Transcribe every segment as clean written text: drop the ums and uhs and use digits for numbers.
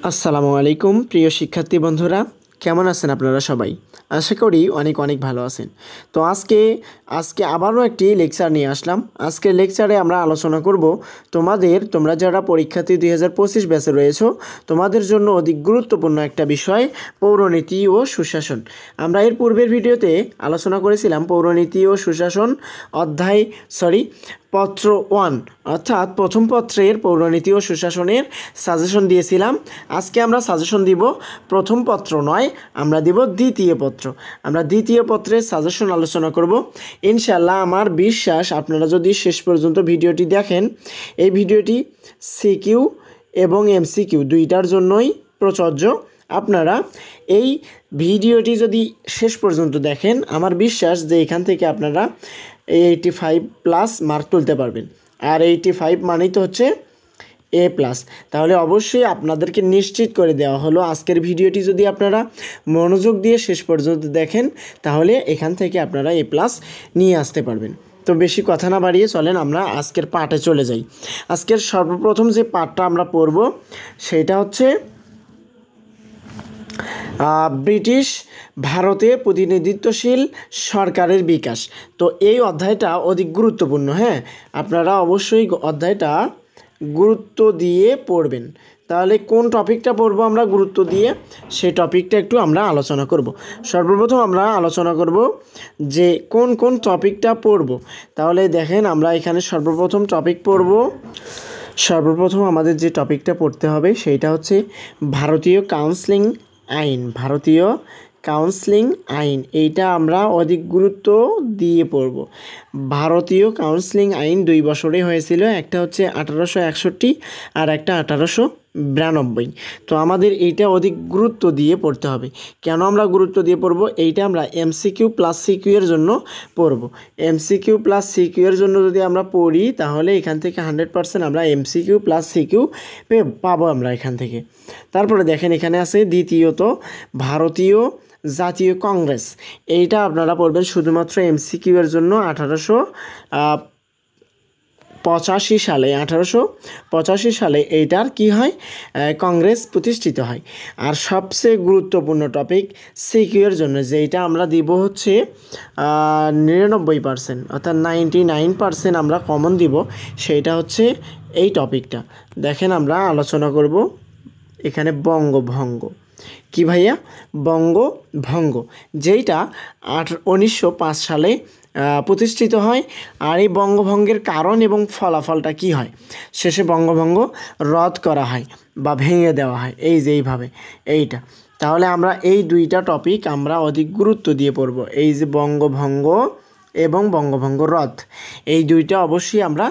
আসসালামু আলাইকুম প্রিয় শিক্ষার্থী বন্ধুরা, কেমন আছেন আপনারা সবাই? আশা করি অনেক অনেক ভালো আছেন। তো আজকে আবারও একটি লেকচার নিয়ে আসলাম। আজকের লেকচারে আমরা আলোচনা করব তোমরা যারা পরীক্ষার্থী 2025 ব্যাচে রয়েছো, তোমাদের জন্য অধিক গুরুত্বপূর্ণ একটা বিষয় পৌরনীতি ও সুশাসন। আমরা এর পূর্বের ভিডিওতে আলোচনা করেছিলাম পৌরনীতি ও সুশাসন পত্র 1 অর্থাৎ প্রথম পত্রের পৌরনীতি ও সুশাসনের সাজেশন দিয়েছিলাম। আজকে আমরা সাজেশন দিব প্রথম পত্র নয়, আমরা দিব দ্বিতীয় পত্র। আমরা দ্বিতীয় পত্রের সাজেশন আলোচনা করব ইনশাআল্লাহ। আমার বিশ্বাস আপনারা যদি শেষ পর্যন্ত ভিডিওটি দেখেন, এই ভিডিওটি সিকিউ এবং এমসিকিউ দুইটার জন্যই প্রযোজ্য। আপনারা এই ভিডিওটি যদি শেষ পর্যন্ত দেখেন, আমার বিশ্বাস যে এখান থেকে আপনারা 85+ মার্ক তুলতে পারবেন। আর 85 মানেই তো হচ্ছে A+। তাহলে অবশ্যই আপনাদেরকে নিশ্চিত করে দেওয়া হলো, আজকের ভিডিওটি যদি আপনারা মনোযোগ দিয়ে শেষ পর্যন্ত দেখেন, তাহলে এখান থেকে আপনারা A+ নিয়ে আসতে পারবেন। তো বেশি কথা না বাড়িয়ে চলেন আমরা আজকের পাঠে চলে যাই। আজকের সর্বপ্রথম যে পাঠটা আমরা পড়ব সেটা হচ্ছে ব্রিটিশ ভারতে প্রতিনিধিত্বশীল সরকারের বিকাশ। তো এই অধ্যায়টা অধিক গুরুত্বপূর্ণ। হ্যাঁ, আপনারা অবশ্যই অধ্যায়টা গুরুত্ব দিয়ে পড়বেন। তাহলে কোন টপিকটা পড়বো আমরা গুরুত্ব দিয়ে, সেই টপিকটা একটু আমরা আলোচনা করব। সর্বপ্রথম আমরা আলোচনা করব যে কোন কোন টপিকটা পড়ব। তাহলে দেখেন, আমরা এখানে সর্বপ্রথম টপিক পড়ব। সর্বপ্রথম আমাদের যে টপিকটা পড়তে হবে সেইটা হচ্ছে ভারতীয় কাউন্সিলিং আইন। ভারতীয় কাউন্সিলিং আইন, এইটা আমরা অধিক গুরুত্ব দিয়ে পড়ব। ভারতীয় কাউন্সিলিং আইন 2 বছরে হয়েছিল, একটা হচ্ছে 1861 আর একটা 1892। তো আমাদের এইটা অধিক গুরুত্ব দিয়ে পড়তে হবে। কেন আমরা গুরুত্ব দিয়ে পড়ব? এইটা আমরা এমসিকিউ প্লাস সিকিউ এর জন্য পড়ব। এমসিকিউ প্লাস সিকিউ এর জন্য যদি আমরা পড়ি, তাহলে এখান থেকে 100% আমরা এমসিকিউ প্লাস সিকিউ পাবো আমরা এখান থেকে। তারপরে দেখেন, এখানে আছে দ্বিতীয়ত ভারতীয় জাতীয় কংগ্রেস। এইটা আপনারা পড়বেন শুধুমাত্র এমসিকিউ এর জন্য। 1885 সালে এইটার কি হয়, কংগ্রেস প্রতিষ্ঠিত হয়। আর সবচেয়ে গুরুত্বপূর্ণ টপিক সিকিউ এর জন্য, যেটা আমরা দিব হচ্ছে 99%, অর্থাৎ 99% আমরা কমন দিব, সেইটা হচ্ছে এই টপিকটা। দেখেন, আমরা আলোচনা করব এখানে বঙ্গভঙ্গ। কি ভাইয়া? বঙ্গভঙ্গ, যেইটা 1905 সালে প্রতিষ্ঠিত হয়। আর এই বঙ্গভঙ্গের কারণ এবং ফলাফলটা কি হয়, শেষে বঙ্গভঙ্গ রদ করা হয় বা ভেঙে দেওয়া হয়, এই যে এইভাবে এইটা। তাহলে আমরা এই দুইটা টপিক আমরা অধিক গুরুত্ব দিয়ে পড়ব, এই যে বঙ্গভঙ্গ এবং বঙ্গভঙ্গ রদ, এই দুইটা অবশ্যই আমরা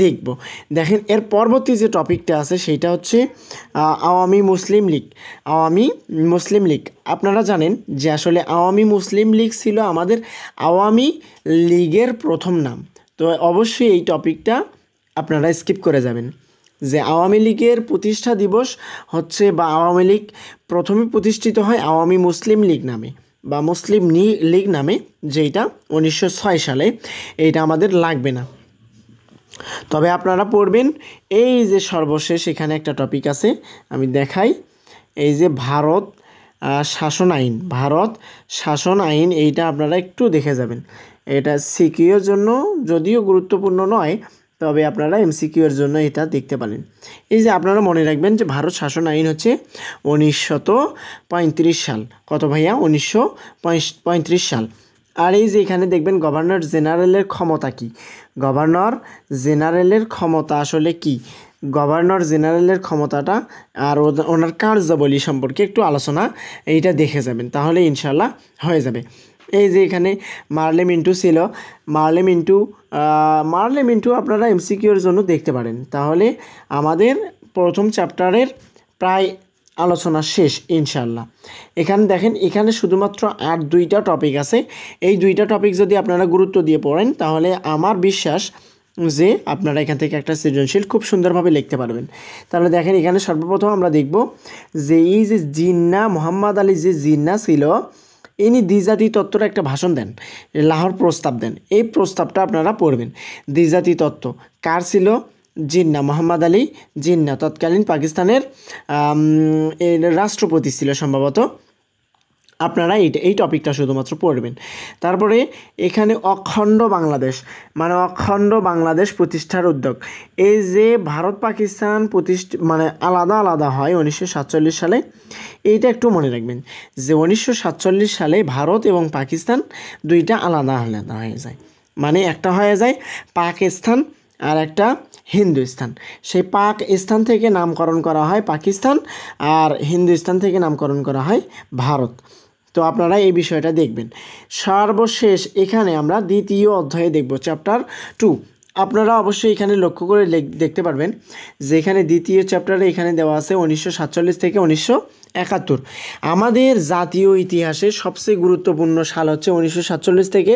দেখব। দেখেন, এর পরবর্তী যে টপিকটা আছে সেইটা হচ্ছে আওয়ামী মুসলিম লীগ। আওয়ামী মুসলিম লীগ, আপনারা জানেন যে আসলে আওয়ামী মুসলিম লীগ ছিল আমাদের আওয়ামী লীগের প্রথম নাম। তো অবশ্যই এই টপিকটা আপনারা স্কিপ করে যাবেন, যে আওয়ামী লীগের প্রতিষ্ঠা দিবস হচ্ছে, বা আওয়ামী লীগ প্রথমে প্রতিষ্ঠিত হয় আওয়ামী মুসলিম লীগ নামে বা মুসলিম লীগ নামে, যেটা 1906 সালে। এইটা আমাদের লাগবে না, তবে আপনারা পড়বেন। এই যে সর্বশেষ এখানে একটা টপিক আছে, আমি দেখাই। এই যে ভারত শাসন আইন, ভারত শাসন আইন, এইটা আপনারা একটু দেখে যাবেন। এটা সিকিউ এর জন্য যদিও গুরুত্বপূর্ণ নয়, তবে আপনারা এমসিকিউ এর জন্য এটা দেখতে পারেন। এই যে আপনারা মনে রাখবেন যে ভারত শাসন আইন হচ্ছে 1935 সাল। কত ভাইয়া? 1935 সাল। আর এই যে এখানে দেখবেন গভর্নর জেনারেলের ক্ষমতা কি। গভর্নর জেনারেলের ক্ষমতা আসলে কি, গভর্নর জেনারেলের ক্ষমতাটা আর ওনার কার্যাবলী সম্পর্কে একটু আলোচনা এইটা দেখে যাবেন, তাহলে ইনশাল্লাহ হয়ে যাবে। এই যে এখানে মার্লে মিন্টু ছিল, মার্লে মিন্টু আপনারা এমসিকিউর জন্য দেখতে পারেন। তাহলে আমাদের প্রথম চ্যাপ্টারের প্রায় আলোচনা শেষ ইনশাল্লাহ। এখানে দেখেন, এখানে শুধুমাত্র আর 2টা টপিক আছে। এই 2টা টপিক যদি আপনারা গুরুত্ব দিয়ে পড়েন, তাহলে আমার বিশ্বাস যে আপনারা এখান থেকে একটা সৃজনশীল খুব সুন্দরভাবে লিখতে পারবেন। তাহলে দেখেন, এখানে সর্বপ্রথম আমরা দেখব যে এই যে জিন্না, মোহাম্মদ আলী যে জিন্না ছিল, ইনি দ্বিজাতি তত্ত্বর একটা ভাষণ দেন, লাহোর প্রস্তাব দেন। এই প্রস্তাবটা আপনারা পড়বেন। দ্বিজাতি তত্ত্ব কার ছিল? জিন্নাহ, মোহাম্মদ আলী জিন্নাহ তৎকালীন পাকিস্তানের রাষ্ট্রপতি ছিল সম্ভবত। আপনারা এই টপিকটা শুধুমাত্র পড়বেন। তারপরে এখানে অখণ্ড বাংলাদেশ, মানে অখণ্ড বাংলাদেশ প্রতিষ্ঠার উদ্যোগ। এই যে ভারত পাকিস্তান মানে আলাদা আলাদা হয় 1947 সালে, এইটা একটু মনে রাখবেন যে 1947 সালে ভারত এবং পাকিস্তান দুইটা আলাদা আলাদা হয়ে যায়। মানে একটা হয়ে যায় পাকিস্তান আর একটা হিন্দুস্তান। সেই পাকিস্তান থেকে নামকরণ করা হয় পাকিস্তান, আর হিন্দুস্তান থেকে নামকরণ করা হয় ভারত। তো আপনারা এই বিষয়টা দেখবেন। সর্বশেষ এখানে আমরা দ্বিতীয় অধ্যায়ে দেখব, চ্যাপ্টার 2। আপনারা অবশ্যই এখানে লক্ষ্য করে দেখতে পারবেন যে এখানে দ্বিতীয় চ্যাপ্টারে এখানে দেওয়া আছে 1947 থেকে 1971। আমাদের জাতীয় ইতিহাসে সবচেয়ে গুরুত্বপূর্ণ সাল হচ্ছে 1947 থেকে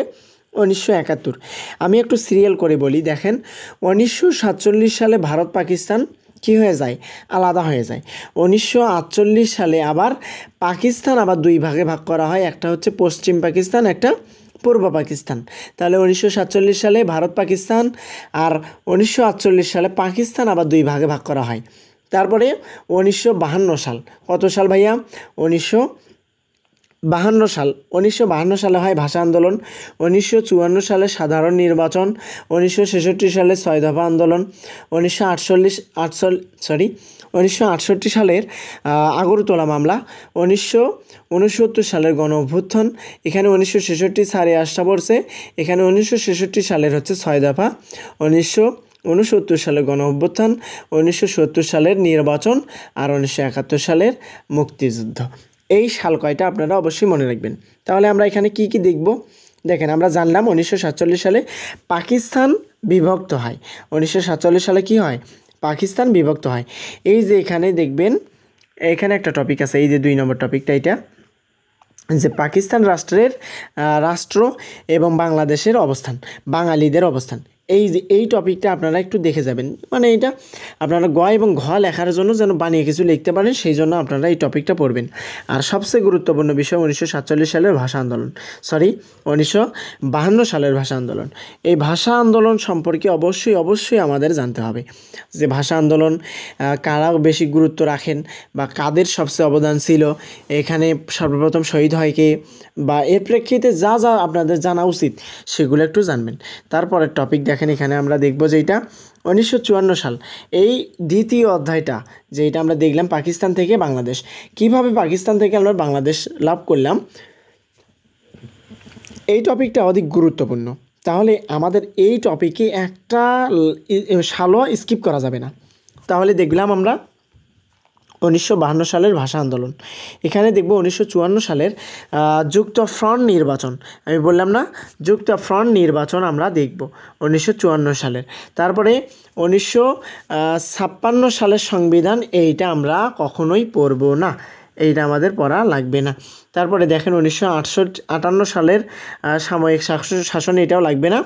1971। আমি একটু সিরিয়াল করে বলি, দেখেন 1947 সালে ভারত পাকিস্তান কী হয়ে যায়, আলাদা হয়ে যায়। 1948 সালে আবার পাকিস্তান আবার দুই ভাগে ভাগ করা হয়, একটা হচ্ছে পশ্চিম পাকিস্তান, একটা পূর্ব পাকিস্তান। তাহলে 1947 সালে ভারত পাকিস্তান আর 1948 সালে পাকিস্তান আবার দুই ভাগে ভাগ করা হয়। তারপরে 1952 সাল, কত সাল ভাইয়া? 1952 সাল। 1952 সালে হয় ভাষা আন্দোলন। 1954 সালে সাধারণ নির্বাচন। 1966 সালে 6 দফা আন্দোলন। 1968 সালের আগরতলা মামলা। 1969 সালের গণ অভ্যুত্থান। এখানে 1966 সালে আসটা পড়ছে, এখানে 1966 সালের হচ্ছে 6 দফা। 1969 সালের গণ অভ্যুত্থান, 1970 সালের নির্বাচন, আর 1971 সালের মুক্তিযুদ্ধ। এই সাল কয়টা আপনারা অবশ্যই মনে রাখবেন। তাহলে আমরা এখানে কি কি দেখব? দেখেন, আমরা জানলাম 1947 সালে পাকিস্তান বিভক্ত হয়। 1947 সালে কি হয়? পাকিস্তান বিভক্ত হয়। এই যে এখানে দেখবেন, এখানে একটা টপিক আছে, এই যে 2 নম্বর টপিকটা, এটা যে পাকিস্তান রাষ্ট্র এবং বাংলাদেশের অবস্থান, বাঙালিদের অবস্থান। এই টপিকটা আপনারা একটু দেখে যাবেন, মানে এটা আপনারা গ এবং ঘ লেখার জন্য যেন বানিয়ে কিছু লিখতে পারেন, সেই জন্য আপনারা এই টপিকটা পড়বেন। আর সবচেয়ে গুরুত্বপূর্ণ বিষয় 1947 সালের ভাষা আন্দোলন, 1952 সালের ভাষা আন্দোলন। এই ভাষা আন্দোলন সম্পর্কে অবশ্যই আমাদের জানতে হবে যে ভাষা আন্দোলন কারা বেশি গুরুত্ব রাখেন বা কাদের সবচেয়ে অবদান ছিল, এখানে সর্বপ্রথম শহীদ হয় কে, বা এর প্রেক্ষিতে যা যা আপনাদের জানা উচিত সেগুলো একটু জানবেন। তারপরের টপিক দেখেন, এখানে আমরা দেখব যেটা 1954 সাল, এই দ্বিতীয় অধ্যায়টা যেটা আমরা দেখলাম পাকিস্তান থেকে বাংলাদেশ, কিভাবে পাকিস্তান থেকে আমরা বাংলাদেশ লাভ করলাম, এই টপিকটা অধিক গুরুত্বপূর্ণ। তাহলে আমাদের এই টপিকে একটা সালও স্কিপ করা যাবে না। তাহলে দেখলাম আমরা 1952 সালের ভাষা আন্দোলন। এখানে দেখব 1954 সালের যুক্তফ্রন্ট নির্বাচন। আমি বললাম না, যুক্তফ্রন্ট নির্বাচন আমরা দেখব 1954 সালের। তারপরে 1956 সালের সংবিধান, এইটা আমরা কখনোই পড়ব না, এইটা আমাদের পড়া লাগবে না। তারপরে দেখেন 1958 সালের সাময়িক শাসন, এটাও লাগবে না।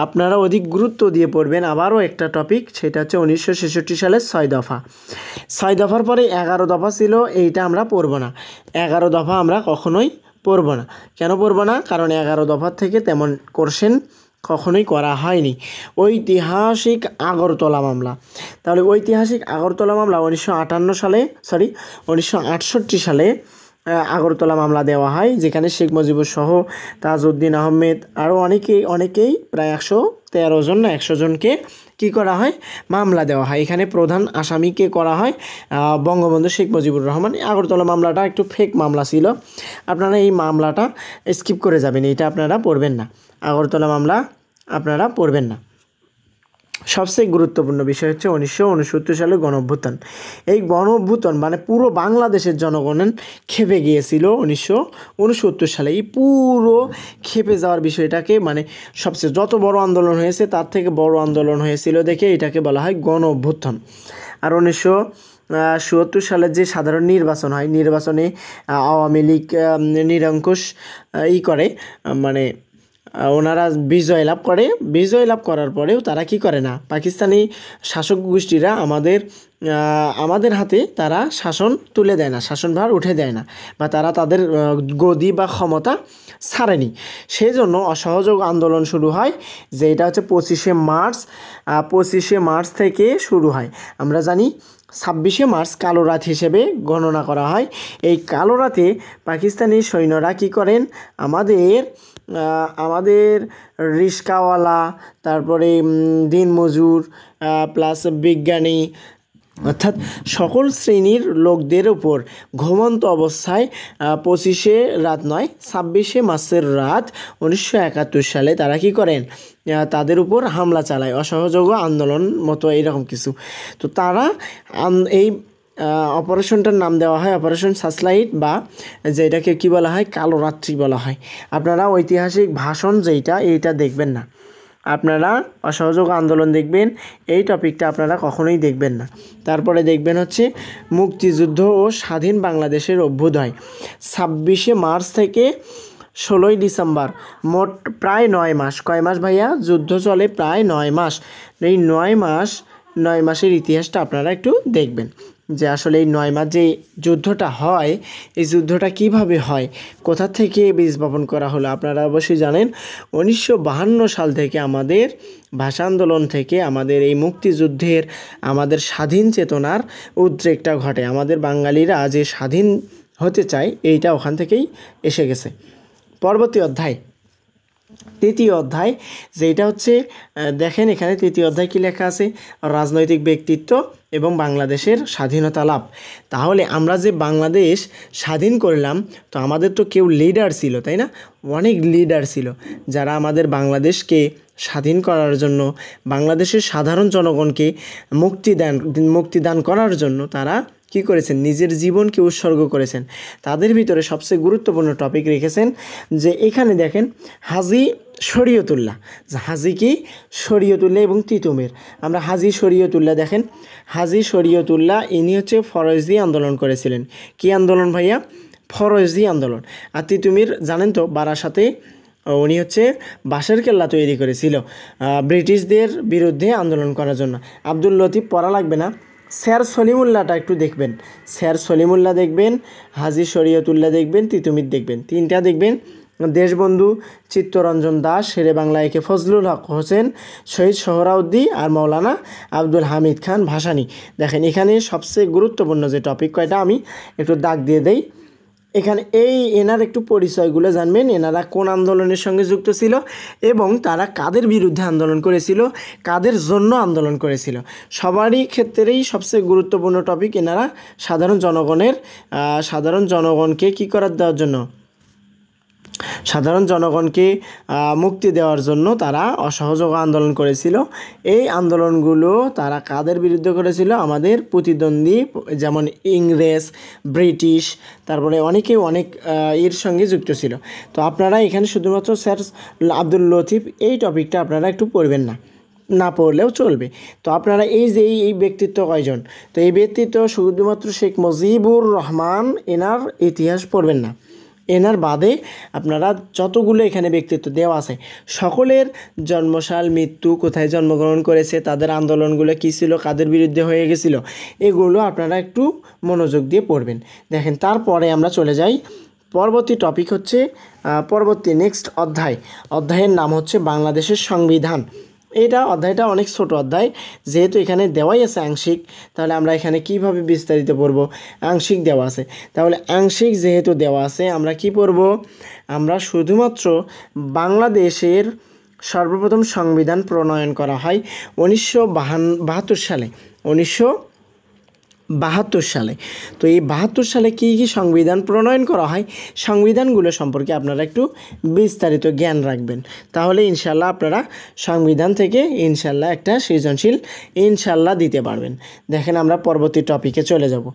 আপনারা অধিক গুরুত্ব দিয়ে পড়বেন আবারও একটা টপিক, সেটা হচ্ছে 1966 সালের 6 দফা। 6 দফার পরে 11 দফা ছিল, এইটা আমরা পড়ব না। 11 দফা আমরা কখনোই পড়ব না। কেন পড়ব না? কারণ 11 দফার থেকে তেমন কোশ্চেন কখনোই করা হয়নি। ঐতিহাসিক আগরতলা মামলা, তাহলে ঐতিহাসিক আগরতলা মামলা 1968 সালে আগরতলা মামলা দেওয়া হয়, যেখানে শেখ মুজিবুর সহ তাজউদ্দিন আহমেদ আরও অনেকেই প্রায় 113 জন না 100 জনকে কী করা হয়? মামলা দেওয়া হয়। এখানে প্রধান আসামিকে করা হয় বঙ্গবন্ধু শেখ মুজিবুর রহমান। আগরতলা মামলাটা একটু ফেক মামলা ছিল, আপনারা এই মামলাটা স্কিপ করে যাবেন, এটা আপনারা পড়বেন না। আগরতলা মামলা আপনারা পড়বেন না। সবচেয়ে গুরুত্বপূর্ণ বিষয় হচ্ছে 1969 সালে গণ অভ্যুত্থান। এই গণ অভ্যুত্থান মানে পুরো বাংলাদেশের জনগণ খেপে গিয়েছিল 1969 সালে। এই পুরো খেপে যাওয়ার বিষয়টাকে, মানে সবচেয়ে যত বড় আন্দোলন হয়েছে তার থেকে বড় আন্দোলন হয়েছিল দেখে এটাকে বলা হয় গণ অভ্যুত্থান। আর 1970 সালের যে সাধারণ নির্বাচন হয়, নির্বাচনে আওয়ামী লীগ নিরঙ্কুশ করে, মানে ওনারা বিজয় লাভ করে। বিজয় লাভ করার পরেও তারা কি করে না, পাকিস্তানি শাসক গোষ্ঠীরা আমাদের হাতে তারা শাসন তুলে দেয় না, শাসনভার উঠে দেয় না, বা তারা তাদের গদি বা ক্ষমতা ছাড়েনি। সেই জন্য অসহযোগ আন্দোলন শুরু হয়, যে এটা হচ্ছে 25শে মার্চ থেকে শুরু হয়। আমরা জানি 26শে মার্চ কালো রাত হিসেবে গণনা করা হয়। এই কালো রাতে পাকিস্তানি সৈন্যরা কী করেন, আমাদের রিস্কাওয়ালা, তারপরে দিনমজুর, প্লাস বিজ্ঞানী, অর্থাৎ সকল শ্রেণীর লোকদের উপর ঘুমন্ত অবস্থায় 26শে মার্চের রাত 1971 সালে তারা কি করেন, তাদের উপর হামলা চালায়, অসহযোগ আন্দোলন মতো এরকম কিছু। তো তারা এই অপারেশনটার নাম দেওয়া হয় অপারেশন সার্চলাইট, বা যেটাকে কি বলা হয়, কালো রাত্রি বলা হয়। আপনারা ঐতিহাসিক ভাষণ এইটা দেখবেন না, আপনারা অসহযোগ আন্দোলন দেখবেন, এই টপিকটা আপনারা কখনোই দেখবেন না। তারপরে দেখবেন হচ্ছে মুক্তিযুদ্ধ ও স্বাধীন বাংলাদেশের অভ্যুদয়, 26শে মার্চ থেকে 16ই ডিসেম্বর, মোট প্রায় 9 মাস। কয় মাস ভাইয়া? যুদ্ধ চলে প্রায় 9 মাস। এই 9 মাসের ইতিহাসটা আপনারা একটু দেখবেন, যে আসলে এই 9 মাস যে যুদ্ধটা হয়, এই যুদ্ধটা কিভাবে হয়, কোথা থেকে বীজ বপন করা হলো। আপনারা অবশ্যই জানেন 1952 সাল থেকে আমাদের ভাষা আন্দোলন থেকে আমাদের এই মুক্তিযুদ্ধের, আমাদের স্বাধীন চেতনার উদ্রেকটা ঘটে। আমাদের বাঙালিরা যে স্বাধীন হতে চায়, এইটা ওখান থেকেই এসে গেছে। পরবর্তী অধ্যায়, তৃতীয় অধ্যায়, যেটা হচ্ছে দেখেন এখানে তৃতীয় অধ্যায় কি লেখা আছে, রাজনৈতিক ব্যক্তিত্ব এবং বাংলাদেশের স্বাধীনতা লাভ। তাহলে আমরা যে বাংলাদেশ স্বাধীন করলাম, তো আমাদের তো কেউ লিডার ছিল, তাই না? অনেক লিডার ছিল যারা আমাদের বাংলাদেশকে স্বাধীন করার জন্য, বাংলাদেশের সাধারণ জনগণকে মুক্তিদান করার জন্য তারা কি করেছেন, নিজের জীবনকে উৎসর্গ করেছেন। তাদের ভিতরে সবচেয়ে গুরুত্বপূর্ণ টপিক রেখেছেন, যে এখানে দেখেন হাজী শরীয়তুল্লাহ, হাজী কি শরীয়তুল্লাহ এবং তিতুমির। আমরা হাজী শরীয়তুল্লাহ দেখেন, হাজী শরীয়তুল্লাহ ইনি হচ্ছে ফরজি আন্দোলন করেছিলেন। কি আন্দোলন ভাইয়া? ফরজি আন্দোলন। আর তিতুমির জানেন তো, বারাসাতে উনি হচ্ছে বাঁশের কেল্লা তৈরি করেছিল ব্রিটিশদের বিরুদ্ধে আন্দোলন করার জন্য। আব্দুল লতিফ পড়া লাগবে না, স্যার সলিমুল্লাহটা একটু দেখবেন, স্যার সলিমুল্লাহ দেখবেন, হাজী শরীয়তুল্লাহ দেখবেন, তিতুমির দেখবেন, তিনটা দেখবেন। দেশবন্ধু চিত্তরঞ্জন দাস, শেরে বাংলা একে ফজলুল হক হোসেন, শহীদ সোহরাউদ্দি আর মৌলানা আব্দুল হামিদ খান ভাসানী। দেখেন এখানে সবচেয়ে গুরুত্বপূর্ণ যে টপিক কয়টা আমি একটু দাগ দিয়ে দেই। এখানে এনার একটু পরিচয়গুলো জানবেন, এনারা কোন আন্দোলনের সঙ্গে যুক্ত ছিল এবং তারা কাদের বিরুদ্ধে আন্দোলন করেছিল, কাদের জন্য আন্দোলন করেছিল। সবারই ক্ষেত্রেই সবচেয়ে গুরুত্বপূর্ণ টপিক, এনারা সাধারণ জনগণকে কী করার দেওয়ার জন্য, সাধারণ জনগণকে মুক্তি দেওয়ার জন্য তারা অসহযোগ আন্দোলন করেছিল। এই আন্দোলনগুলো তারা কাদের বিরুদ্ধে করেছিল? আমাদের প্রতিদ্বন্দ্বী, যেমন ইংরেজ, ব্রিটিশ, তারপরে অনেক এর সঙ্গে যুক্ত ছিল। তো আপনারা এখানে শুধুমাত্র স্যার আব্দুল লতিফ এই টপিকটা আপনারা একটু পড়বেন না পড়লেও চলবে। তো আপনারা এই ব্যক্তিত্ব কয়জন, তো এই ব্যক্তিত্ব শুধুমাত্র শেখ মুজিবুর রহমান এনার ইতিহাস পড়বেন না, এনার বাদে আপনারা যতগুলো এখানে ব্যক্তিত্ব দেওয়া আছে সকলের জন্মসাল, মৃত্যু, কোথায় জন্মগ্রহণ করেছে, তাদের আন্দোলনগুলো কী ছিল, কাদের বিরুদ্ধে হয়ে গেছিলো, এগুলো আপনারা একটু মনোযোগ দিয়ে পড়বেন। দেখেন তারপরে আমরা চলে যাই, পরবর্তী টপিক হচ্ছে নেক্সট অধ্যায়ের নাম হচ্ছে বাংলাদেশের সংবিধান। অধ্যায়টা অনেক ছোট অধ্যায়, যেহেতু এখানে দেওয়াই আছে আংশিক, তাহলে আমরা এখানে কিভাবে বিস্তারিত পড়ব? আংশিক দেওয়া আছে, তাহলে আংশিক যেহেতু দেওয়া আছে আমরা কি পড়ব? আমরা শুধুমাত্র বাংলাদেশের সর্বপ্রথম সংবিধান প্রণয়ন করা হয় 1972 সালে। 1972 সালে। তো এই 72 সালে কী সংবিধান প্রণয়ন করা হয়, সংবিধানগুলো সম্পর্কে আপনারা একটু বিস্তারিত জ্ঞান রাখবেন, তাহলে ইনশাল্লাহ আপনারা সংবিধান থেকে ইনশাল্লাহ একটা সৃজনশীল ইনশাল্লাহ দিতে পারবেন। দেখেন আমরা পরবর্তী টপিকে চলে যাব,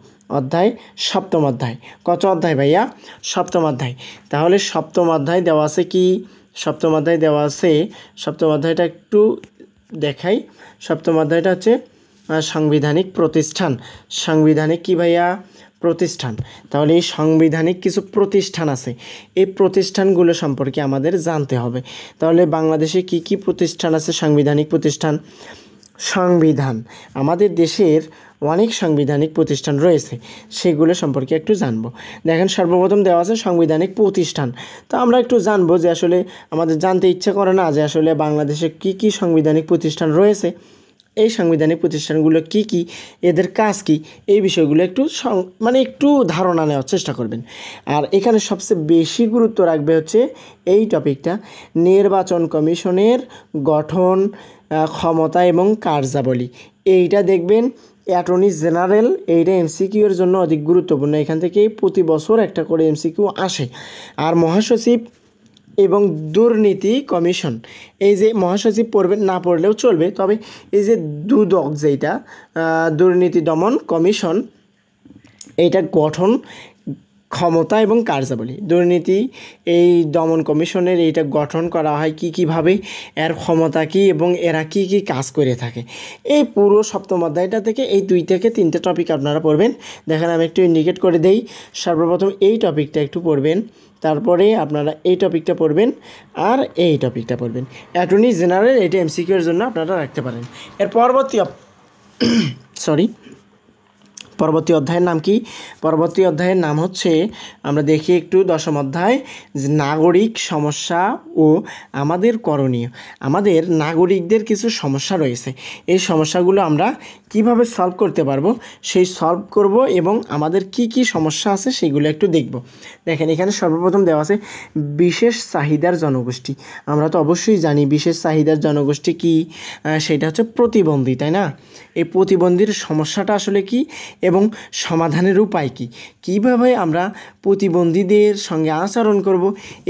সপ্তম অধ্যায়। কত অধ্যায় ভাইয়া? সপ্তম অধ্যায়। তাহলে সপ্তম অধ্যায় দেওয়া আছে কি? সপ্তম অধ্যায়টা একটু দেখাই। সপ্তম অধ্যায়টা হচ্ছে সাংবিধানিক প্রতিষ্ঠান। সাংবিধানিক কি ভাইয়া? প্রতিষ্ঠান। তাহলে এই সাংবিধানিক কিছু প্রতিষ্ঠান আছে, এই প্রতিষ্ঠানগুলো সম্পর্কে আমাদের জানতে হবে। তাহলে বাংলাদেশে কি কি প্রতিষ্ঠান আছে? সাংবিধানিক প্রতিষ্ঠান। সংবিধান, আমাদের দেশের অনেক সাংবিধানিক প্রতিষ্ঠান রয়েছে, সেগুলো সম্পর্কে একটু জানবো। দেখেন সর্বপ্রথম দেওয়া আছে সাংবিধানিক প্রতিষ্ঠান। তো আমরা একটু জানবো যে আসলে আমাদের জানতে ইচ্ছা করে না যে আসলে বাংলাদেশে কি কি সাংবিধানিক প্রতিষ্ঠান রয়েছে, এই সাংবিধানিক প্রতিষ্ঠানগুলো কি কি, এদের কাজ কি, এই বিষয়গুলো একটু একটু ধারণা নেওয়ার চেষ্টা করবেন। আর এখানে সবচেয়ে বেশি গুরুত্ব রাখবে হচ্ছে এই টপিকটা, নির্বাচন কমিশনের গঠন, ক্ষমতা এবং কার্যাবলী। এইটা দেখবেন অ্যাটর্নি জেনারেল, এইটা এমসিকিউ এর জন্য অধিক গুরুত্বপূর্ণ। এখান থেকে প্রতি বছর একটা করে এমসিকিউ আসে। আর মহাসচিব এবং দুর্নীতি কমিশন, এই যে মহাসচিব পড়বেন, না পড়লেও চলবে, তবে এই যে দুদক, যেটা দুর্নীতি দমন কমিশন, এইটা গঠন, ক্ষমতা এবং কার্যাবলী। দুর্নীতি এই দমন কমিশনের এইটা গঠন করা হয় কীভাবে, এর ক্ষমতা কী এবং এরা কি কি কাজ করে থাকে। এই পুরো সপ্তম অধ্যায়টা থেকে এই 2 থেকে 3টে টপিক আপনারা পড়বেন। দেখেন আমি একটু ইন্ডিকেট করে দেই। সর্বপ্রথম এই টপিকটা একটু পড়বেন, তারপরে আপনারা এই টপিকটা পড়বেন, আর এই টপিকটা পড়বেন। অ্যাটর্নি জেনারেল এটা এমসিকিউ এর জন্য আপনারা রাখতে পারেন। এর পরবর্তী অধ্যায়ের নাম কি? পরবর্তী অধ্যায়ের নাম হচ্ছে, আমরা দেখি একটু 10ম অধ্যায়, নাগরিক সমস্যা ও আমাদের করণীয়। আমাদের নাগরিকদের কিছু সমস্যা রয়েছে, এই সমস্যাগুলো আমরা কিভাবে সলভ করতে পারবো, সেই সলভ করব এবং আমাদের কি কি সমস্যা আছে সেগুলো একটু দেখব। দেখেন এখানে সর্বপ্রথম দেওয়া আছে বিশেষ চাহিদার জনগোষ্ঠী। আমরা তো অবশ্যই জানি বিশেষ চাহিদার জনগোষ্ঠী কি, সেটা হচ্ছে প্রতিবন্ধী, তাই না? এই প্রতিবন্ধীর সমস্যাটা আসলে কি এবং সমাধানের উপায় কি, কীভাবে আমরা প্রতিবন্ধীদের সঙ্গে আচরণ করব,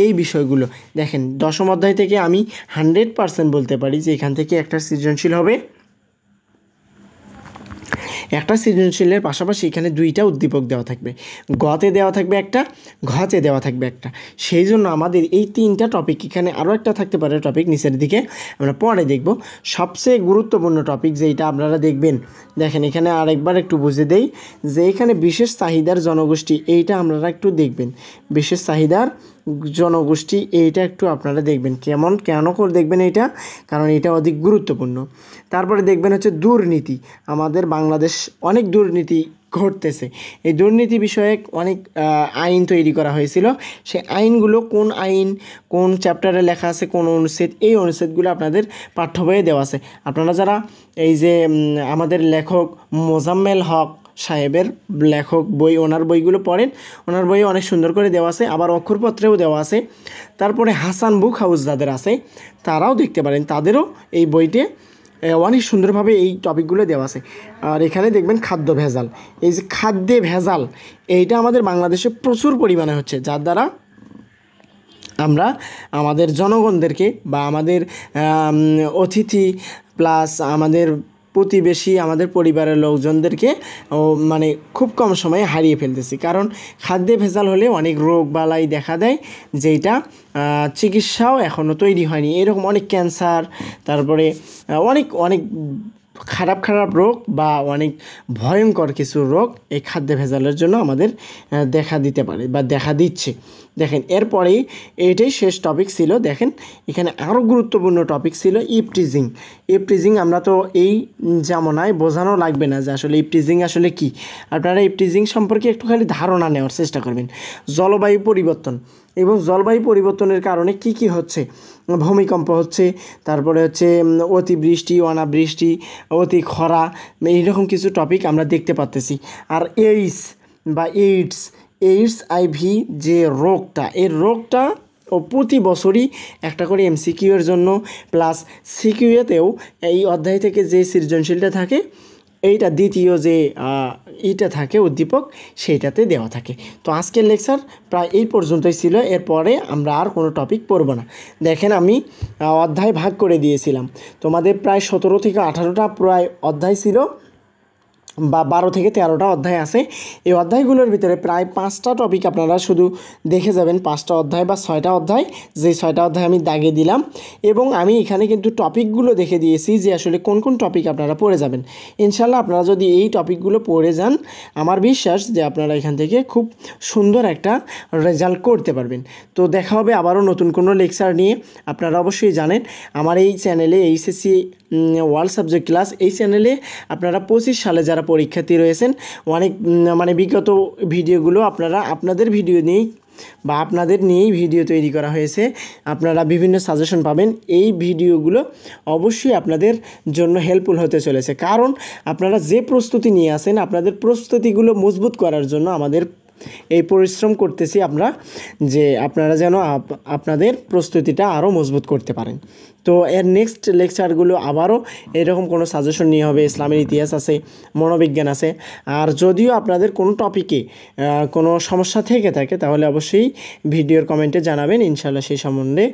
এই বিষয়গুলো দেখেন 10ম অধ্যায় থেকে আমি 100% বলতে পারি যে এখান থেকে একটা সৃজনশীল হবে। একটা সৃজনশীলের পাশাপাশি এখানে 2টা উদ্দীপক দেওয়া থাকবে, গতে দেওয়া থাকবে একটা, ঘতে দেওয়া থাকবে একটা। সেই জন্য আমাদের এই 3টা টপিক, এখানে আরও একটা থাকতে পারে টপিক নিচের দিকে, আমরা পরে দেখব। সবচেয়ে গুরুত্বপূর্ণ টপিক যেটা আপনারা দেখবেন, দেখেন এখানে আরেকবার একটু বুঝে দেই যে এখানে বিশেষ চাহিদার জনগোষ্ঠী, এইটা আপনারা একটু দেখবেন। বিশেষ চাহিদার জনগোষ্ঠী এইটা একটু আপনারা দেখবেন। কেন করে দেখবেন এইটা? কারণ এটা অধিক গুরুত্বপূর্ণ। তারপরে দেখবেন হচ্ছে দুর্নীতি। আমাদের বাংলাদেশ অনেক দুর্নীতি ঘটতেছে, এই দুর্নীতি বিষয়ে অনেক আইন তৈরি করা হয়েছিল। সেই আইনগুলো কোন আইন, কোন চ্যাপ্টারে লেখা আছে, কোন অনুচ্ছেদ, এই অনুচ্ছেদগুলো আপনাদের পাঠ্য বইয়ে দেওয়া আছে। আপনারা যারা এই যে আমাদের লেখক মোজাম্মেল হক সাহেবের লেখক বই, ওনার বইগুলো পড়েন, ওনার বইয়ে অনেক সুন্দর করে দেওয়া আছে, আবার অক্ষরপত্রেও দেওয়া আছে। তারপরে হাসান বুক হাউস যাদের আছে তারাও দেখতে পারেন, তাদেরও এই বইতে অনেক সুন্দরভাবে এই টপিকগুলো দেওয়া আছে। আর এখানে দেখবেন খাদ্য ভেজাল, এই যে খাদ্যে ভেজাল, এইটা আমাদের বাংলাদেশে প্রচুর পরিমাণে হচ্ছে, যার দ্বারা আমরা আমাদের জনগণদেরকে বা আমাদের অতিথি প্লাস আমাদের প্রতিবেশী, আমাদের পরিবারের লোকজনদেরকে খুব কম সময়ে হারিয়ে ফেলতেছি। কারণ খাদ্যে ভেজাল হলে অনেক রোগ বালাই দেখা দেয়, যেটা চিকিৎসাও এখনও তৈরি হয়নি। এরকম অনেক ক্যান্সার, তারপরে অনেক খারাপ রোগ বা অনেক ভয়ঙ্কর কিছু রোগ এই খাদ্য ভেজালের জন্য আমাদের দেখা দিতে পারে বা দেখা দিচ্ছে। দেখেন এরপরেই এইটাই শেষ টপিক ছিল। দেখেন এখানে আরও গুরুত্বপূর্ণ টপিক ছিল ইভটিজিং। ইভটিজিং আমরা তো এই জামানায় বোঝানো লাগবে না যে আসলে ইভটিজিং আসলে কি। আপনারা ইভটিজিং সম্পর্কে একটু খালি ধারণা নেওয়ার চেষ্টা করবেন। জলবায়ু পরিবর্তন এবং জলবায়ু পরিবর্তনের কারণে কি কি হচ্ছে, ভূমিকম্প হচ্ছে, তারপরে হচ্ছে অতিবৃষ্টি, অনাবৃষ্টি, অতি খরা, এইরকম কিছু টপিক আমরা দেখতে পাচ্তেছি। আর এইডস আইভি যে রোগটা, এই রোগটা প্রতি বছরই একটা করে এমসিকিউ এর জন্য প্লাস সিকিউতেও এই অধ্যায় থেকে যে সৃজনশীলটা থাকে, এইটা দ্বিতীয় যে এইটা থাকে উদ্দীপক, সেইটাতে দেওয়া থাকে। তো আজকের লেকচার প্রায় এই পর্যন্তই ছিল। এরপরে আমরা আর কোনো টপিক পড়ব না। দেখেন আমি অধ্যায় ভাগ করে দিয়েছিলাম, তোমাদের প্রায় 17 থেকে 18টা প্রায় অধ্যায় ছিল। বা 12 থেকে 13টা অধ্যায় আছে। এই অধ্যায়গুলোর ভিতরে প্রায় 5টা টপিক আপনারা শুধু দেখে যাবেন, 5টা অধ্যায় বা 6টা অধ্যায়, যে 6টা অধ্যায় আমি দাগে দিলাম। এবং আমি এখানে কিন্তু টপিকগুলো দেখে দিয়েছি যে আসলে কোন কোন টপিক আপনারা পড়ে যাবেন। ইনশাল্লাহ আপনারা যদি এই টপিকগুলো পড়ে যান, আমার বিশ্বাস যে আপনারা এখান থেকে খুব সুন্দর একটা রেজাল্ট করতে পারবেন। তো দেখা হবে আবারও নতুন কোনো লেকচার নিয়ে। আপনারা অবশ্যই জানেন আমার এই চ্যানেলে এইচএসসি ওয়ার্ল্ড সাবজেক্ট ক্লাস, এই চ্যানেলে আপনারা 25 সালে যারা পরীক্ষার্থী রয়েছেন অনেক মানে বিগত ভিডিওগুলো আপনারা আপনাদের ভিডিও নিয়েই বা আপনাদের নিয়েই ভিডিও তৈরি করা হয়েছে। আপনারা বিভিন্ন সাজেশন পাবেন। এই ভিডিওগুলো অবশ্যই আপনাদের জন্য হেল্পফুল হতে চলেছে, কারণ আপনারা যে প্রস্তুতি নিয়ে আসেন আপনাদের প্রস্তুতিগুলো মজবুত করার জন্য আমাদের এই পরিশ্রম করতেছি আমরা, যে আপনারা যেন আপনাদের প্রস্তুতিটা আরও মজবুত করতে পারেন। তো এর নেক্সট লেকচারগুলো আবারও এরকম কোনো সাজেশন নিয়ে হবে। ইসলামের ইতিহাস আছে, মনোবিজ্ঞান আছে। আর যদিও আপনাদের কোনো টপিকে কোনো সমস্যা থেকে থাকে তাহলে অবশ্যই ভিডিওর কমেন্টে জানাবেন, ইনশাআল্লাহ সেই সম্বন্ধে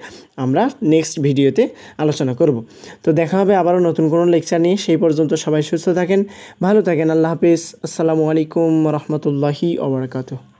আমরা নেক্সট ভিডিওতে আলোচনা করব। তো দেখা হবে আবারও নতুন কোনো লেকচার নিয়ে। সেই পর্যন্ত সবাই সুস্থ থাকেন, ভালো থাকেন। আল্লাহ হাফিজ। আসসালামু আলাইকুম রহমতুল্লাহি ওয়া বারাকাতুহু।